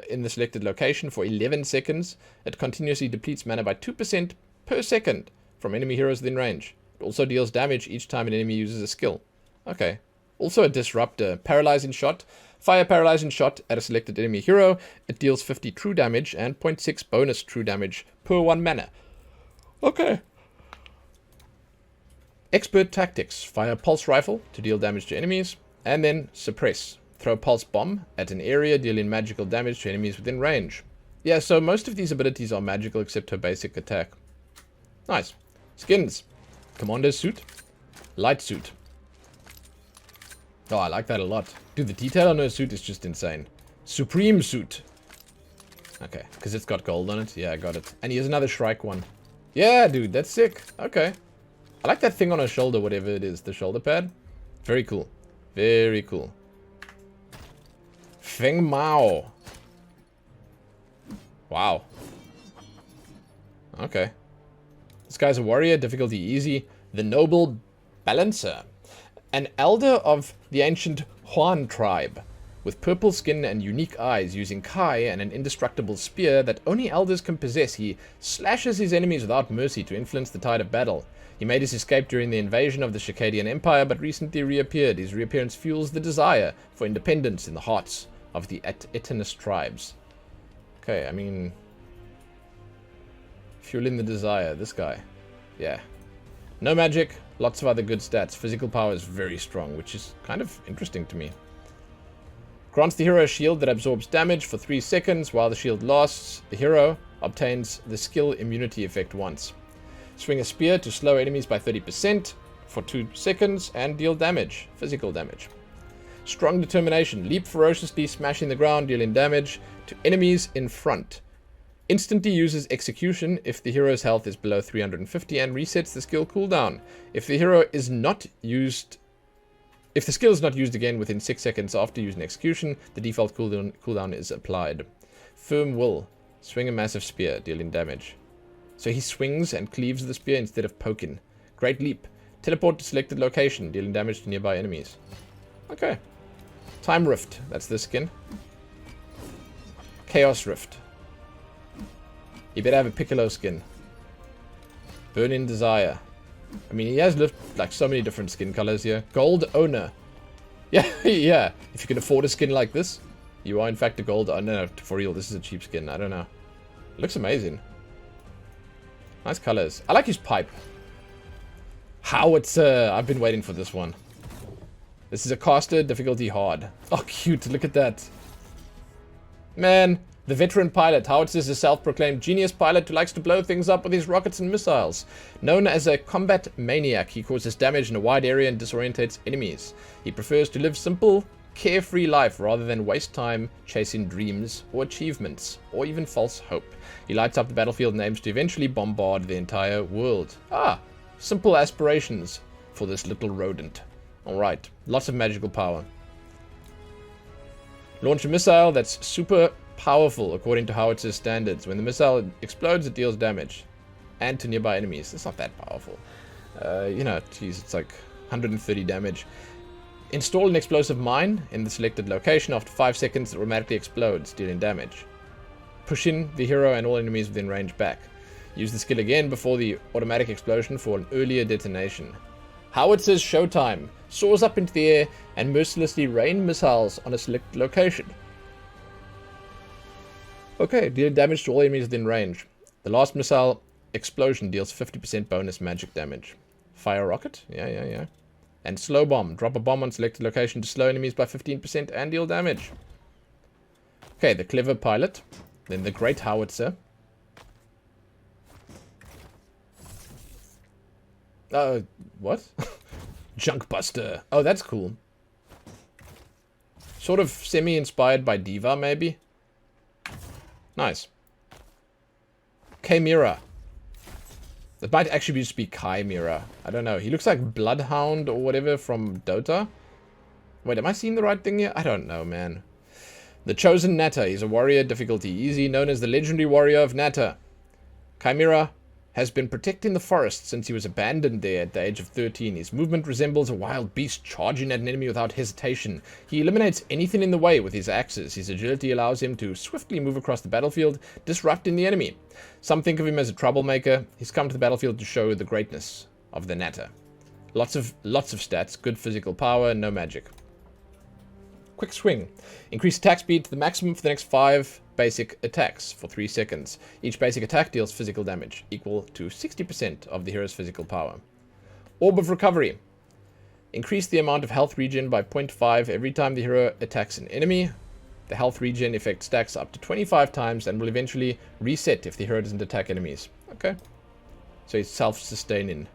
in the selected location for 11 seconds. It continuously depletes mana by 2% per second from enemy heroes within range. It also deals damage each time an enemy uses a skill. Okay. Also a disruptor. Paralyzing shot. Fire paralyzing shot at a selected enemy hero. It deals 50 true damage and 0.6 bonus true damage per 1 mana. Okay. Expert tactics. Fire pulse rifle to deal damage to enemies. And then suppress. Throw pulse bomb at an area, dealing magical damage to enemies within range. Yeah, so most of these abilities are magical except her basic attack. Nice. Skins. Commander's suit. Light suit. Oh, I like that a lot. Dude, the detail on her suit is just insane. Supreme suit. Okay, because it's got gold on it. Yeah, I got it. And he has another Shrike one. Yeah, dude, that's sick. Okay. I like that thing on her shoulder, whatever it is. The shoulder pad. Very cool. Very cool. Feng Mao. Wow. Okay. This guy's a warrior. Difficulty easy. The Noble Balancer. An elder of the ancient Kwan tribe, with purple skin and unique eyes, using Kai and an indestructible spear that only elders can possess. He slashes his enemies without mercy to influence the tide of battle. He made his escape during the invasion of the Shakadian Empire, but recently reappeared. His reappearance fuels the desire for independence in the hearts of the Etenus tribes. Okay, I mean, fueling the desire, this guy. Yeah. No magic, lots of other good stats. Physical power is very strong, which is kind of interesting to me. Grants the hero a shield that absorbs damage for 3 seconds. While the shield lasts, the hero obtains the skill immunity effect once. Swing a spear to slow enemies by 30% for 2 seconds and deal damage, physical damage. Strong determination. Leap ferociously, smashing the ground, dealing damage to enemies in front. Instantly uses execution if the hero's health is below 350 and resets the skill cooldown. If the skill is not used again within 6 seconds after using execution, the default cooldown is applied. Firm Will. Swing a massive spear, dealing damage. So he swings and cleaves the spear instead of poking. Great Leap. Teleport to selected location, dealing damage to nearby enemies. Okay. Time Rift. That's this skin. Chaos Rift. You better have a Piccolo skin. Burning Desire. I mean, he has like so many different skin colors here. Gold Owner. Yeah, yeah. If you can afford a skin like this, you are in fact a gold owner. No, for real, this is a cheap skin. I don't know. It looks amazing. Nice colors. I like his pipe. Howitzer. I've been waiting for this one. This is a caster, difficulty hard. Oh, cute. Look at that. Man. The veteran pilot. Howitzer is a self-proclaimed genius pilot who likes to blow things up with his rockets and missiles. Known as a combat maniac, he causes damage in a wide area and disorientates enemies. He prefers to live simple, carefree life rather than waste time chasing dreams or achievements, or even false hope. He lights up the battlefield and aims to eventually bombard the entire world. Ah, simple aspirations. for this little rodent. Alright, lots of magical power. Launch a missile that's super powerful according to Howitzer's standards. When the missile explodes, it deals damage. And to nearby enemies. It's not that powerful. You know, geez, it's like 130 damage. Install an explosive mine in the selected location. After 5 seconds, it automatically explodes, dealing damage. Push in the hero and all enemies within range back. Use the skill again before the automatic explosion for an earlier detonation. Howitzer's showtime. Soars up into the air and mercilessly rain missiles on a selected location. Okay, deal damage to all enemies within range. The last missile explosion deals 50% bonus magic damage. Fire rocket? Yeah. And slow bomb. Drop a bomb on selected location to slow enemies by 15% and deal damage. Okay, the clever pilot. Then the great howitzer. What? Junkbuster. Oh, that's cool. Sort of semi-inspired by Diva, maybe? Nice. Khaimera. That might actually just be Khaimera. I don't know. He looks like Bloodhound or whatever from Dota. Wait, am I seeing the right thing here? I don't know, man. The Chosen Natter. He's a warrior, difficulty easy, known as the legendary warrior of Natter. Khaimera has been protecting the forest since he was abandoned there at the age of 13. His movement resembles a wild beast charging at an enemy without hesitation. He eliminates anything in the way with his axes. His agility allows him to swiftly move across the battlefield, disrupting the enemy. Some think of him as a troublemaker. He's come to the battlefield to show the greatness of the Natter. Lots of stats, good physical power, no magic. Quick swing. Increase attack speed to the maximum for the next 5 basic attacks for 3 seconds. Each basic attack deals physical damage, equal to 60% of the hero's physical power. Orb of Recovery. Increase the amount of health regen by 0.5 every time the hero attacks an enemy. The health regen effect stacks up to 25 times and will eventually reset if the hero doesn't attack enemies. Okay. So he's self-sustaining.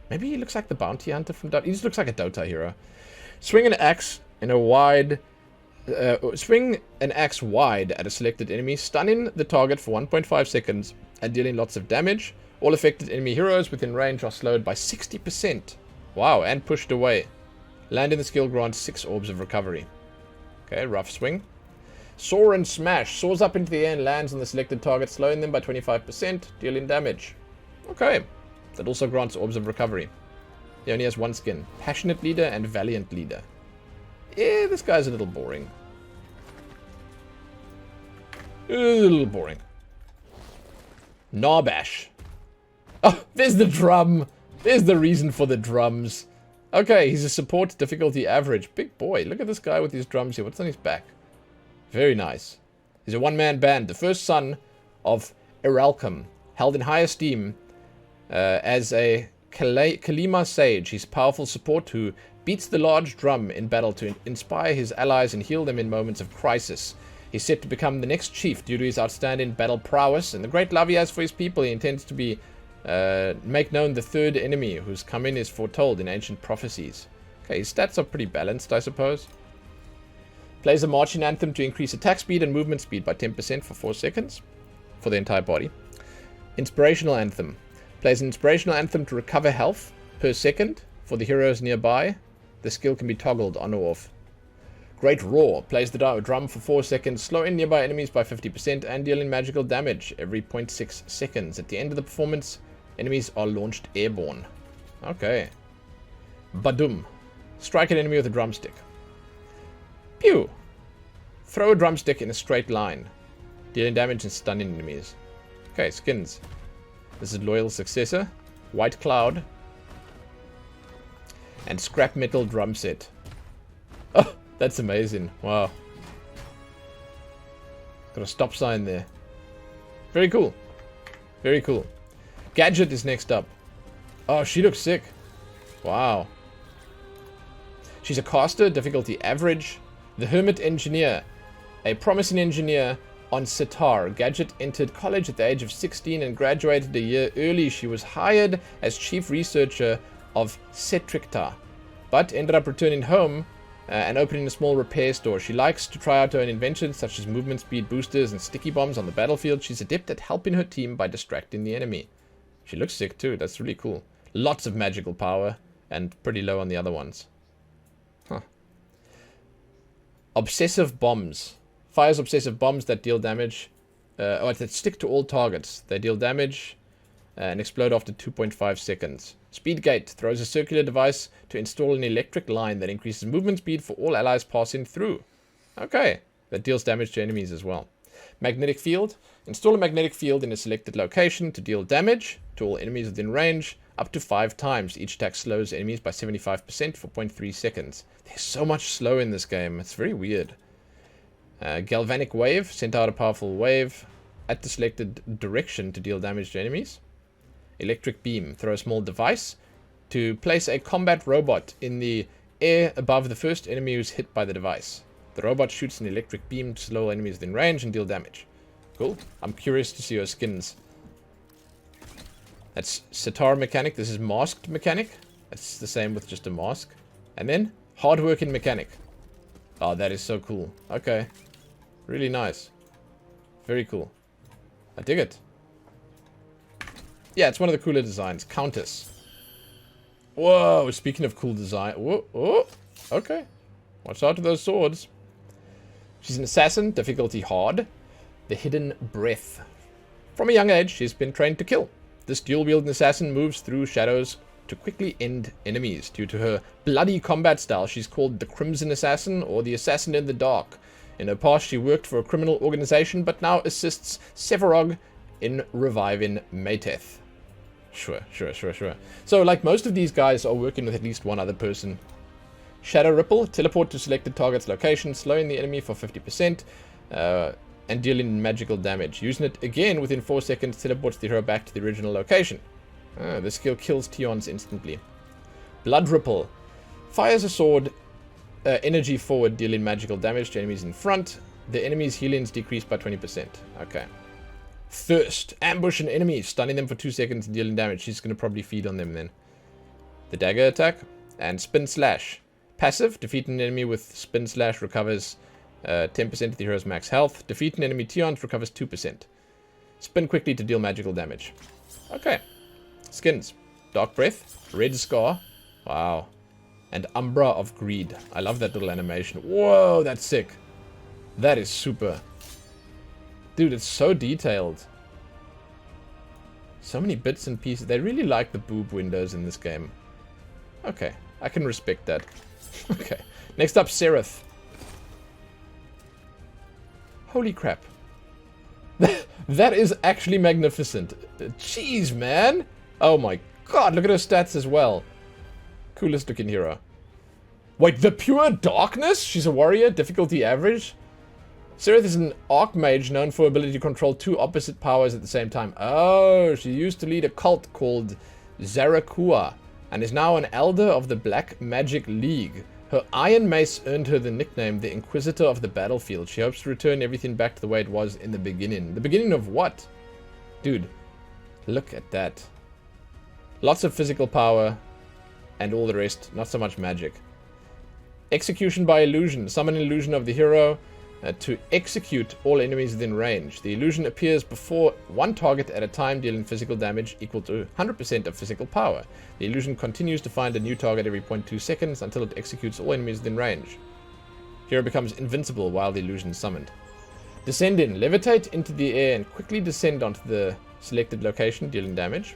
Maybe he looks like the bounty hunter from Dota. He just looks like a Dota hero. Swing an axe in a wide... swing an axe wide at a selected enemy, stunning the target for 1.5 seconds and dealing lots of damage. All affected enemy heroes within range are slowed by 60%. Wow, and pushed away. Landing the skill grants 6 orbs of recovery. Okay, rough swing. Soar and smash. Soars up into the air and lands on the selected target, slowing them by 25%, dealing damage. Okay. That also grants orbs of recovery. He only has 1 skin. Passionate leader and valiant leader. Yeah, this guy's a little boring. A little boring. Narbash. Oh, there's the drum. There's the reason for the drums. Okay, he's a support difficulty average. Big boy. Look at this guy with his drums here. What's on his back? Very nice. He's a one-man band. The first son of Iralcum. Held in high esteem as a Kalima sage. He's powerful support who beats the large drum in battle to inspire his allies and heal them in moments of crisis. He's set to become the next chief due to his outstanding battle prowess and the great love he has for his people. He intends to be make known the third enemy whose coming is foretold in ancient prophecies. Okay, his stats are pretty balanced, I suppose. Plays a marching anthem to increase attack speed and movement speed by 10% for 4 seconds for the entire body. Inspirational anthem. Plays an inspirational anthem to recover health per second for the heroes nearby. The skill can be toggled on or off. Great Roar. Plays the drum for 4 seconds, slowing nearby enemies by 50% and dealing magical damage every 0.6 seconds. At the end of the performance, enemies are launched airborne. Okay. Badum. Strike an enemy with a drumstick. Pew! Throw a drumstick in a straight line, dealing damage and stunning enemies. Okay, skins. This is Loyal Successor, White Cloud, and Scrap Metal Drum Set. Oh, that's amazing. Wow. Got a stop sign there. Very cool. Very cool. Gadget is next up. Oh, she looks sick. Wow. She's a caster, difficulty average. The Hermit Engineer. A promising engineer on Sitar. Gadget entered college at the age of 16 and graduated a year early. She was hired as chief researcher of Setricta, but ended up returning home and opening a small repair store. She likes to try out her own inventions such as movement speed boosters and sticky bombs on the battlefield. She's adept at helping her team by distracting the enemy. She looks sick too. That's really cool. Lots of magical power and pretty low on the other ones. Huh. Obsessive bombs. Fires obsessive bombs that deal damage. That stick to all targets. They deal damage and explode after 2.5 seconds. Speedgate throws a circular device to install an electric line that increases movement speed for all allies passing through. Okay, that deals damage to enemies as well. Magnetic field. Install a magnetic field in a selected location to deal damage to all enemies within range up to 5 times. Each attack slows enemies by 75% for 0.3 seconds. There's so much slow in this game. It's very weird. Galvanic wave. Sent out a powerful wave at the selected direction to deal damage to enemies. Electric beam. Throw a small device to place a combat robot in the air above the first enemy who's hit by the device. The robot shoots an electric beam to slow enemies within range and deal damage. Cool. I'm curious to see your skins. That's Sitar mechanic. This is masked mechanic. That's the same with just a mask. And then hardworking mechanic. Oh, that is so cool. Okay. Really nice. Very cool. I dig it. Yeah, it's one of the cooler designs. Countess. Whoa, speaking of cool design. Whoa, oh, okay. Watch out with those swords. She's an assassin, difficulty hard. The hidden breath. From a young age, she's been trained to kill. This dual-wielding assassin moves through shadows to quickly end enemies. Due to her bloody combat style, she's called the Crimson Assassin or the Assassin in the Dark. In her past, she worked for a criminal organization, but now assists Sevarog in reviving Mateth. Sure. So, like most of these guys are working with at least one other person. Shadow Ripple, teleport to selected target's location, slowing the enemy for 50%, and dealing magical damage. Using it again within 4 seconds, teleports the hero back to the original location. This skill kills Tions instantly. Blood Ripple, fires a sword energy forward, dealing magical damage to enemies in front. The enemy's healings decreased by 20%. Okay. Thirst, ambush an enemy, stunning them for 2 seconds and dealing damage. She's going to probably feed on them then. The dagger attack and spin slash. Passive, defeat an enemy with spin slash recovers 10% of the hero's max health. Defeat an enemy Tions recovers 2%. Spin quickly to deal magical damage. Okay. Skins. Dark Breath, Red Scar. Wow. And Umbra of Greed. I love that little animation. Whoa, that's sick. That is super. Dude, it's so detailed. So many bits and pieces. They really like the boob windows in this game. Okay, I can respect that. Okay, next up, Serath. Holy crap. That is actually magnificent. Jeez, man. Oh my god, look at her stats as well. Coolest looking hero. Wait, the Pure Darkness? She's a warrior, difficulty average. Serath is an archmage known for ability to control 2 opposite powers at the same time. Oh, she used to lead a cult called Zarakua and is now an elder of the Black Magic League. Her iron mace earned her the nickname the Inquisitor of the Battlefield. She hopes to return everything back to the way it was in the beginning. The beginning of what? Dude, look at that. Lots of physical power and all the rest. Not so much magic. Execution by illusion. Summon an illusion of the hero to execute all enemies within range. The illusion appears before one target at a time, dealing physical damage equal to 100% of physical power. The illusion continues to find a new target every 0.2 seconds until it executes all enemies within range. Hero becomes invincible while the illusion is summoned. Descend in. Levitate into the air and quickly descend onto the selected location, dealing damage.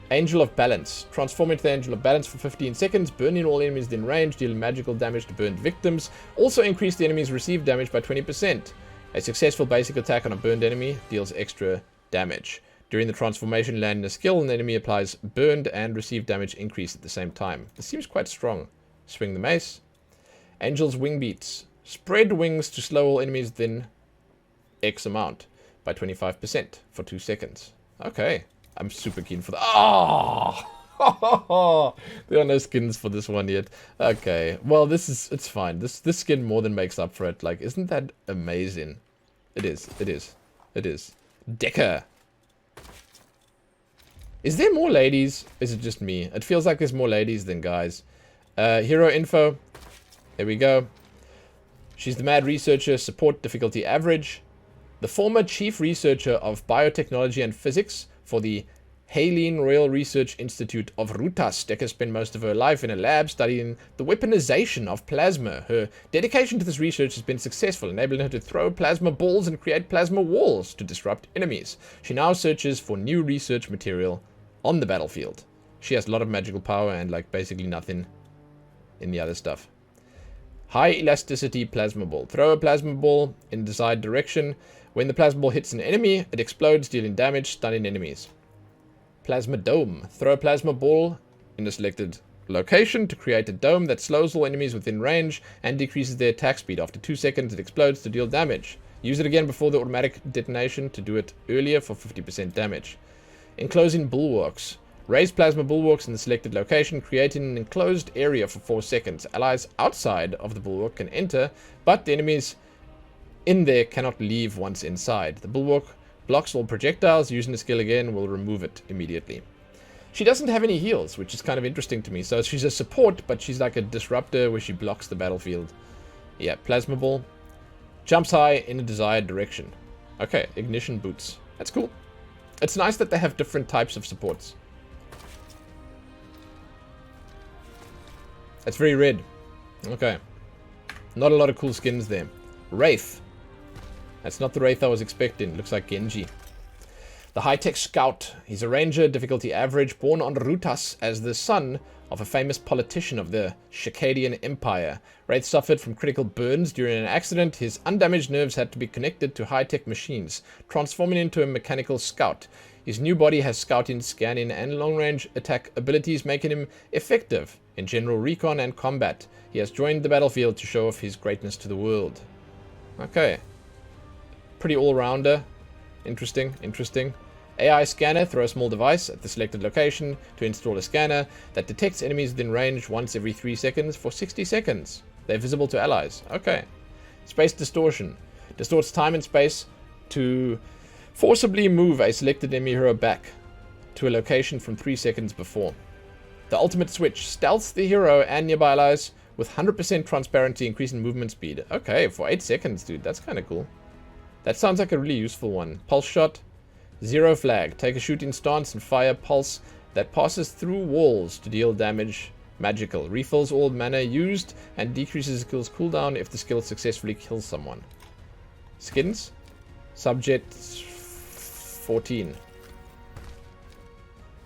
Angel of Balance. Transform into the Angel of Balance for 15 seconds, burning all enemies within range, dealing magical damage to burned victims. Also increase the enemy's received damage by 20%. A successful basic attack on a burned enemy deals extra damage. During the transformation, landing a skill, an enemy applies burned and received damage increase at the same time. This seems quite strong. Swing the mace. Angel's Wing Beats. Spread wings to slow all enemies within X amount by 25% for 2 seconds. Okay. I'm super keen for that. Oh! There are no skins for this one yet. Okay. Well, it's fine. This skin more than makes up for it. Like, isn't that amazing? It is. Dekker. Is there more ladies? Is it just me? It feels like there's more ladies than guys. Hero info. There we go. She's the mad researcher, support difficulty average. The former chief researcher of biotechnology and physics for the Haleen Royal Research Institute of Rutas. Dekker spent most of her life in a lab studying the weaponization of plasma. Her dedication to this research has been successful, enabling her to throw plasma balls and create plasma walls to disrupt enemies. She now searches for new research material on the battlefield. She has a lot of magical power and like basically nothing in the other stuff. High elasticity plasma ball. Throw a plasma ball in the desired direction. When the plasma ball hits an enemy, it explodes, dealing damage, stunning enemies. Plasma dome. Throw a plasma ball in a selected location to create a dome that slows all enemies within range and decreases their attack speed. After 2 seconds, it explodes to deal damage. Use it again before the automatic detonation to do it earlier for 50% damage. Enclosing bulwarks. Raise plasma bulwarks in the selected location, creating an enclosed area for 4 seconds. Allies outside of the bulwark can enter, but the enemies in there cannot leave once inside. The bulwark blocks all projectiles. Using the skill again will remove it immediately. She doesn't have any heals, which is kind of interesting to me. So she's a support, but she's like a disruptor where she blocks the battlefield. Yeah, plasma ball. Jumps high in a desired direction. Okay, ignition boots. That's cool. It's nice that they have different types of supports. That's very red. Okay. Not a lot of cool skins there. Wraith. That's not the Wraith I was expecting. Looks like Genji. The high-tech scout. He's a ranger, difficulty average, born on Rutas as the son of a famous politician of the Shakadian Empire. Wraith suffered from critical burns during an accident. His undamaged nerves had to be connected to high-tech machines, transforming into a mechanical scout. His new body has scouting, scanning, and long-range attack abilities, making him effective in general recon and combat. He has joined the battlefield to show off his greatness to the world. Okay. Pretty all-rounder. Interesting, interesting. AI scanner. Throw a small device at the selected location to install a scanner that detects enemies within range once every 3 seconds for 60 seconds. They're visible to allies. Okay. Space distortion. Distorts time and space to forcibly move a selected enemy hero back to a location from 3 seconds before. The ultimate switch. Stealths the hero and nearby allies with 100% transparency, increasing movement speed. Okay, for 8 seconds, dude. That's kind of cool. That sounds like a really useful one. Pulse shot. Zero flag. Take a shooting stance and fire pulse that passes through walls to deal damage. Magical. Refills all mana used and decreases the skill's cooldown if the skill successfully kills someone. Skins. Subject 14.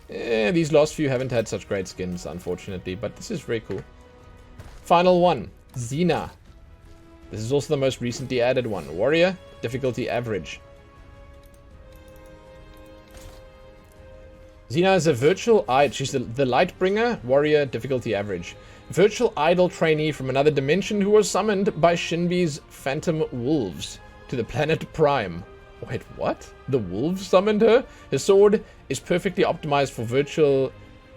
These last few haven't had such great skins, unfortunately, but this is very cool. Final one. Zena. This is also the most recently added one. Warrior. Difficulty average. Zena is a virtual idol. She's the Lightbringer, warrior, difficulty average. Virtual idol trainee from another dimension who was summoned by Shinbi's phantom wolves to the planet Prime. Wait, what? The wolves summoned her? Her sword is perfectly optimized for virtual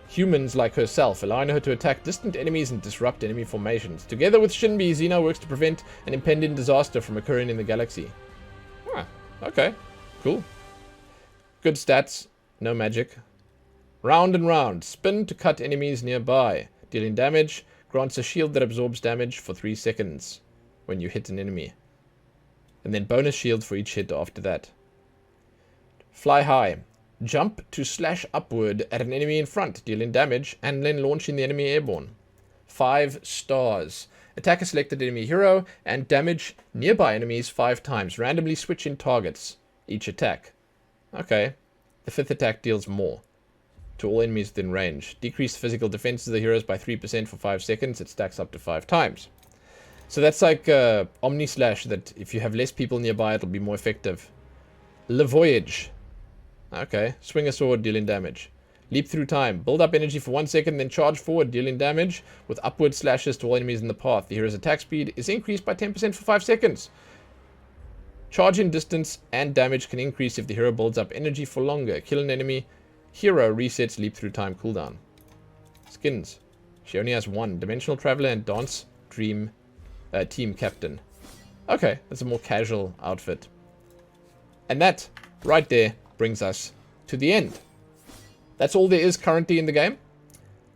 humans like herself, allowing her to attack distant enemies and disrupt enemy formations. Together with Shinbi, Zena works to prevent an impending disaster from occurring in the galaxy. Ah, okay. Cool. Good stats. No magic. Round and round. Spin to cut enemies nearby. Dealing damage. Grants a shield that absorbs damage for 3 seconds when you hit an enemy. And then bonus shield for each hit after that. Fly high. Jump to slash upward at an enemy in front, dealing damage, and then launching the enemy airborne. 5 stars. Attack a selected enemy hero and damage nearby enemies 5 times. Randomly switching targets each attack. Okay. The 5th attack deals more to all enemies within range. Decrease physical defenses of the heroes by 3% for 5 seconds. It stacks up to 5 times. So that's like Omni Slash, that if you have less people nearby, it'll be more effective. Le Voyage. Okay. Swing a sword, dealing damage. Leap through time. Build up energy for 1 second, then charge forward, dealing damage with upward slashes to all enemies in the path. The hero's attack speed is increased by 10% for 5 seconds. Charging distance and damage can increase if the hero builds up energy for longer. Kill an enemy. Hero resets leap through time cooldown. Skins. She only has 1. Dimensional Traveler and Dance Dream Team Captain. Okay, that's a more casual outfit. And that, right there, brings us to the end. That's all there is currently in the game.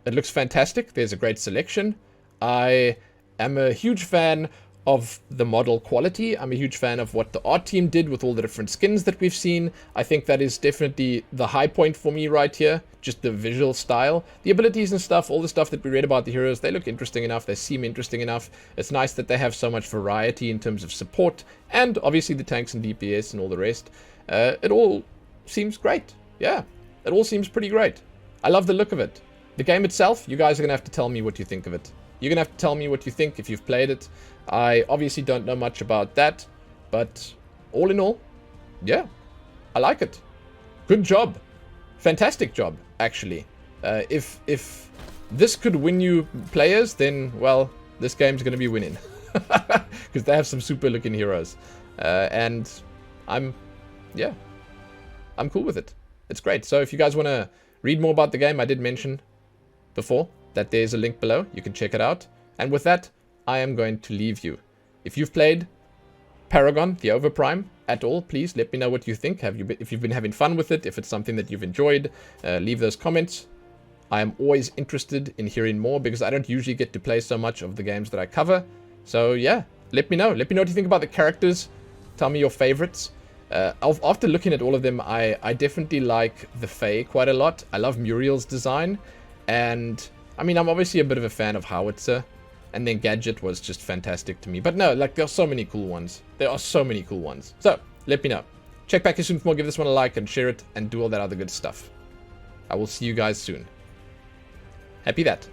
It looks fantastic. There's a great selection. I am a huge fan of the model quality. I'm a huge fan of what the art team did with all the different skins that we've seen. I think that is definitely the high point for me right here. Just the visual style. The abilities and stuff, all the stuff that we read about the heroes, they look interesting enough. They seem interesting enough. It's nice that they have so much variety in terms of support. And obviously the tanks and DPS and all the rest. It all seems great. Yeah, it all seems pretty great. I love the look of it. The game itself, you guys are going to have to tell me what you think of it. You're going to have to tell me what you think if you've played it. I obviously don't know much about that, but all in all, yeah, I like it. Good job. Fantastic job, actually. If this could win you players, then, well, this game's going to be winning. Because they have some super looking heroes. And I'm cool with it. It's great. So if you guys want to read more about the game, I did mention before that there's a link below. You can check it out. And with that, I am going to leave you. If you've played Paragon, the Overprime, at all, please let me know what you think. If you've been having fun with it, if it's something that you've enjoyed, leave those comments. I am always interested in hearing more because I don't usually get to play so much of the games that I cover. So yeah, let me know. Let me know what you think about the characters. Tell me your favorites. After looking at all of them, I definitely like the Fae quite a lot. I love Muriel's design. And, I mean, I'm obviously a bit of a fan of Howitzer. And then Gadget was just fantastic to me. But no, like, there are so many cool ones. There are so many cool ones. So, let me know. Check back here soon for more. Give this one a like and share it and do all that other good stuff. I will see you guys soon. Happy that.